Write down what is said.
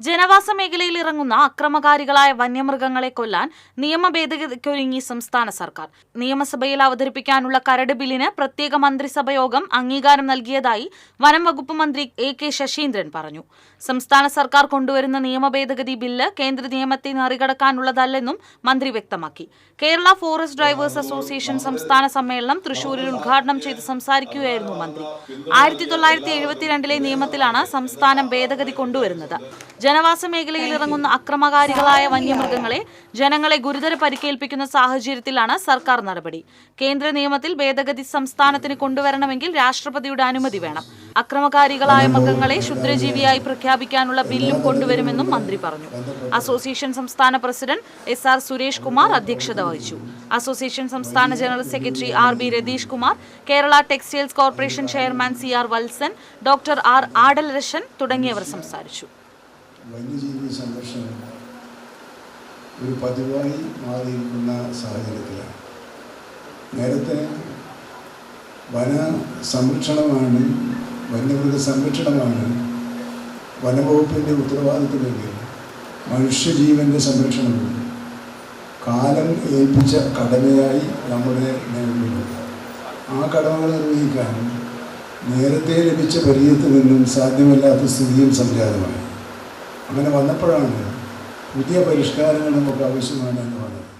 ജനവാസ മേഖലയിൽ ഇറങ്ങുന്ന അക്രമകാരികളായ വന്യമൃഗങ്ങളെ കൊല്ലാൻ നിയമ ഭേദഗതിക്കൊരുങ്ങി സംസ്ഥാന സർക്കാർ. നിയമസഭയിൽ അവതരിപ്പിക്കാനുള്ള കരട് ബില്ലിന് പ്രത്യേക മന്ത്രിസഭ യോഗം അംഗീകാരം നൽകിയതായി വനം വകുപ്പ് മന്ത്രി A.K. ശശീന്ദ്രൻ പറഞ്ഞു. സംസ്ഥാന സർക്കാർ കൊണ്ടുവരുന്ന നിയമ ഭേദഗതി ബില്ല് കേന്ദ്ര നിയമത്തെ മറികടക്കാനുള്ളതല്ലെന്നും മന്ത്രി വ്യക്തമാക്കി. കേരള ഫോറസ്റ്റ് ഡ്രൈവേഴ്സ് അസോസിയേഷൻ സംസ്ഥാന സമ്മേളനം തൃശൂരിൽ ഉദ്ഘാടനം ചെയ്ത് സംസാരിക്കുകയായിരുന്നു മന്ത്രി. 1972 നിയമത്തിലാണ് സംസ്ഥാനം ഭേദഗതി കൊണ്ടുവരുന്നത്. ജനവാസ മേഖലയിൽ ഇറങ്ങുന്ന അക്രമകാരികളായ വന്യമൃഗങ്ങളെ ജനങ്ങളെ ഗുരുതര പരിക്കേൽപ്പിക്കുന്ന സാഹചര്യത്തിലാണ് സർക്കാർ നടപടി. കേന്ദ്ര നിയമത്തിൽ ഭേദഗതി സംസ്ഥാനത്തിന് കൊണ്ടുവരണമെങ്കിൽ രാഷ്ട്രപതിയുടെ അനുമതി വേണം. അക്രമകാരികളായ മൃഗങ്ങളെ ക്ഷുദ്രജീവിയായി പ്രഖ്യാപിക്കാനുള്ള ബില്ലും കൊണ്ടുവരുമെന്നും മന്ത്രി പറഞ്ഞു. അസോസിയേഷൻ സംസ്ഥാന പ്രസിഡന്റ് SR സുരേഷ് കുമാർ അധ്യക്ഷത വഹിച്ചു. അസോസിയേഷൻ സംസ്ഥാന general secretary RB Ratheesh Kumar, Kerala textiles corporation chairman CR Valsan, doctor R ആടലരശൻ തുടങ്ങിയവർ സംസാരിച്ചു. വന്യജീവി സംരക്ഷണം ഒരു പതിവായി മാറിയിരിക്കുന്ന സാഹചര്യത്തിലാണ്. നേരത്തെ വന സംരക്ഷണമാണ്, വന്യമൃഗ സംരക്ഷണമാണ് വനവകുപ്പിൻ്റെ ഉത്തരവാദിത്തമെങ്കിൽ മനുഷ്യജീവൻ്റെ സംരക്ഷണവും കാലം ഏൽപ്പിച്ച കടമയായി നമ്മുടെ നേരിടുന്നുണ്ട്. ആ കടമകൾ നിർവഹിക്കാൻ നേരത്തെ ലഭിച്ച പരിചയത്തിൽ നിന്നും സാധ്യമല്ലാത്ത സ്ഥിതിയും സംജാതമായി. അങ്ങനെ വന്നപ്പോഴാണ് പുതിയ പരിഷ്കാരങ്ങൾ നമുക്ക് ആവശ്യമാണ് എന്ന് പറഞ്ഞത്.